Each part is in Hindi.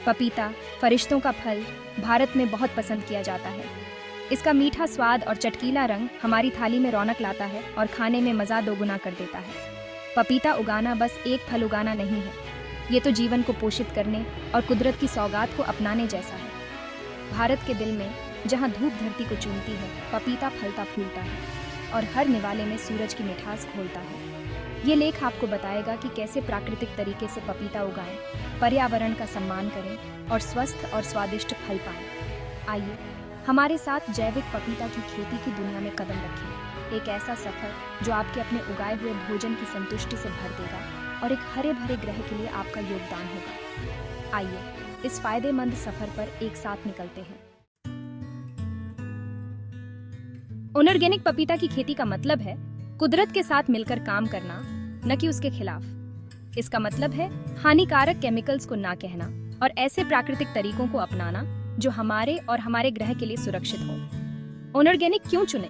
पपीता, फरिश्तों का फल, भारत में बहुत पसंद किया जाता है। इसका मीठा स्वाद और चटकीला रंग हमारी थाली में रौनक लाता है और खाने में मज़ा दोगुना कर देता है। पपीता उगाना बस एक फल उगाना नहीं है, ये तो जीवन को पोषित करने और कुदरत की सौगात को अपनाने जैसा है। भारत के दिल में, जहाँ धूप धरती को चूमती है, पपीता फलता फूलता है और हर निवाले में सूरज की मिठास घोलता है। ये लेख आपको बताएगा कि कैसे प्राकृतिक तरीके से पपीता उगाएं, पर्यावरण का सम्मान करें और स्वस्थ और स्वादिष्ट फल पाएं। आइए हमारे साथ जैविक पपीता की खेती की दुनिया में कदम रखें। एक ऐसा सफर जो आपके अपने उगाए हुए भोजन की संतुष्टि से भर देगा और एक हरे भरे ग्रह के लिए आपका योगदान होगा। आइए इस फायदेमंद सफर पर एक साथ निकलते हैं। ऑर्गेनिक पपीता की खेती का मतलब है कुदरत के साथ मिलकर काम करना, न कि उसके खिलाफ। इसका मतलब है हानिकारक केमिकल्स को ना कहना और ऐसे प्राकृतिक तरीकों को अपनाना जो हमारे और हमारे ग्रह के लिए सुरक्षित हो। ऑर्गेनिक क्यों चुने?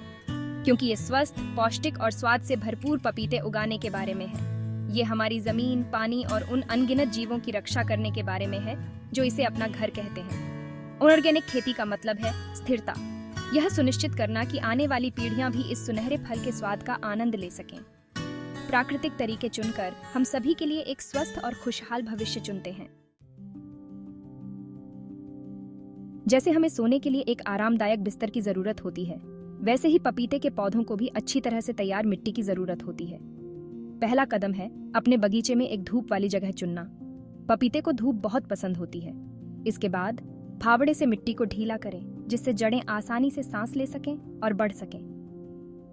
क्योंकि ये स्वस्थ, पौष्टिक और स्वाद से भरपूर पपीते उगाने के बारे में है। ये हमारी जमीन, पानी और उन अनगिनत जीवों की रक्षा करने के बारे में है जो इसे अपना घर कहते हैं। ऑर्गेनिक खेती का मतलब है स्थिरता, यह सुनिश्चित करना कि आने वाली पीढ़ियां भी इस सुनहरे फल के स्वाद का आनंद ले सकें। प्राकृतिक तरीके चुनकर हम सभी के लिए एक स्वस्थ और खुशहाल भविष्य चुनते हैं। जैसे हमें सोने के लिए एक आरामदायक बिस्तर की जरूरत होती है, वैसे ही पपीते के पौधों को भी अच्छी तरह से तैयार मिट्टी की जरूरत होती है। पहला कदम है अपने बगीचे में एक धूप वाली जगह चुनना। पपीते को धूप बहुत पसंद होती है। इसके बाद फावड़े से मिट्टी को ढीला करें, जिससे जड़ें आसानी से सांस ले सकें और बढ़ सकें।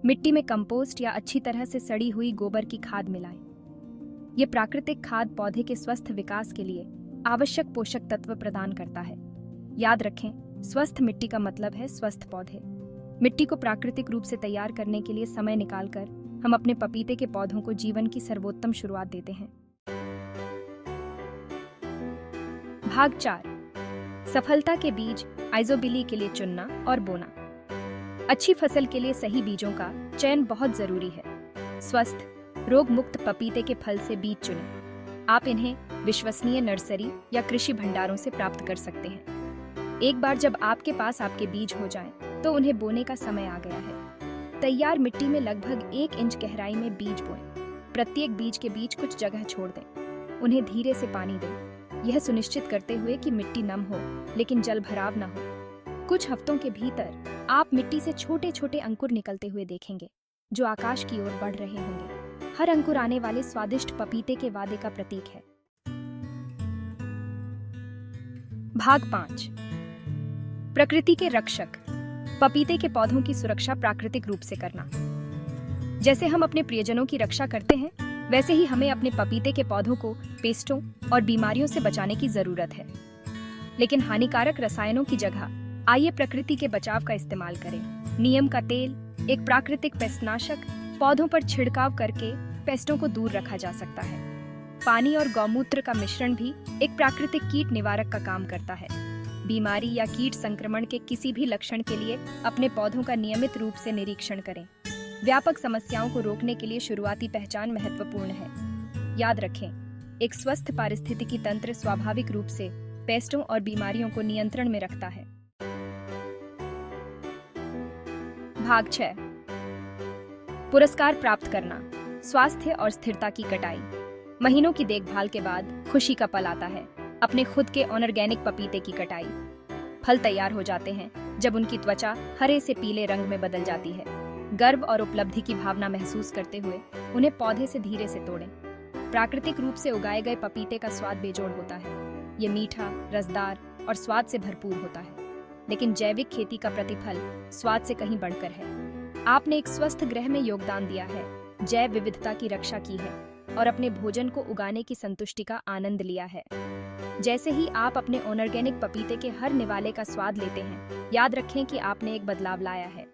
मिट्टी में कंपोस्ट या अच्छी तरह से सड़ी हुई गोबर की खाद मिलाएं। ये प्राकृतिक खाद पौधे के स्वस्थ विकास के लिए आवश्यक पोषक तत्व प्रदान करता है। याद रखें, स्वस्थ मिट्टी का मतलब है स्वस्थ पौधे। मिट्टी को प्राकृतिक रूप से तैयार करने के लिए समय निकालकर हम अपने पपीते के पौधों को जीवन की सर्वोत्तम शुरुआत देते हैं। भाग 4, सफलता के बीज आइजोबिली के लिए चुनना और बोना। अच्छी फसल के लिए सही बीजों का चयन बहुत जरूरी है। स्वस्थ, रोग मुक्त पपीते के फल से बीज चुनें। आप इन्हें विश्वसनीय नर्सरी या कृषि भंडारों से प्राप्त कर सकते हैं। एक बार जब आपके पास आपके बीज हो जाएं, तो उन्हें बोने का समय आ गया है। तैयार मिट्टी में लगभग 1 इंच गहराई में बीज बोएं। प्रत्येक बीज के बीच कुछ जगह छोड़ दें। उन्हें धीरे से पानी दें, यह सुनिश्चित करते हुए कि मिट्टी नम हो लेकिन जल भराव न हो। कुछ हफ्तों के भीतर आप मिट्टी से छोटे छोटे अंकुर निकलते हुए देखेंगे, जो आकाश की ओर बढ़ रहे होंगे। हर अंकुर आने वाले स्वादिष्ट पपीते के वादे का प्रतीक है। भाग 5, प्रकृति के रक्षक, पपीते के पौधों की सुरक्षा प्राकृतिक रूप से करना। जैसे हम अपने प्रियजनों की रक्षा करते हैं, वैसे ही हमें अपने पपीते के पौधों को पेस्टों और बीमारियों से बचाने की जरूरत है। लेकिन हानिकारक रसायनों की जगह आइए प्रकृति के बचाव का इस्तेमाल करें। नीम का तेल, एक प्राकृतिक पेस्टनाशक, पौधों पर छिड़काव करके पेस्टों को दूर रखा जा सकता है। पानी और गौमूत्र का मिश्रण भी एक प्राकृतिक कीट निवारक का काम करता है। बीमारी या कीट संक्रमण के किसी भी लक्षण के लिए अपने पौधों का नियमित रूप से निरीक्षण करें। व्यापक समस्याओं को रोकने के लिए शुरुआती पहचान महत्वपूर्ण है। याद रखें, एक स्वस्थ पारिस्थितिकी तंत्र स्वाभाविक रूप से पेस्टों और बीमारियों को नियंत्रण में रखता है। भाग 6, पुरस्कार प्राप्त करना, स्वास्थ्य और स्थिरता की कटाई। महीनों की देखभाल के बाद खुशी का पल आता है, अपने खुद के ऑर्गेनिक पपीते की कटाई। फल तैयार हो जाते हैं जब उनकी त्वचा हरे से पीले रंग में बदल जाती है। गर्व और उपलब्धि की भावना महसूस करते हुए उन्हें पौधे से धीरे से तोड़ें। प्राकृतिक रूप से उगाए गए पपीते का स्वाद बेजोड़ होता है। ये मीठा, रसदार और स्वाद से भरपूर होता है। लेकिन जैविक खेती का प्रतिफल स्वाद से कहीं बढ़कर है। आपने एक स्वस्थ ग्रह में योगदान दिया है, जैव विविधता की रक्षा की है और अपने भोजन को उगाने की संतुष्टि का आनंद लिया है। जैसे ही आप अपने ऑर्गेनिक पपीते के हर निवाले का स्वाद लेते हैं, याद रखें कि आपने एक बदलाव लाया है।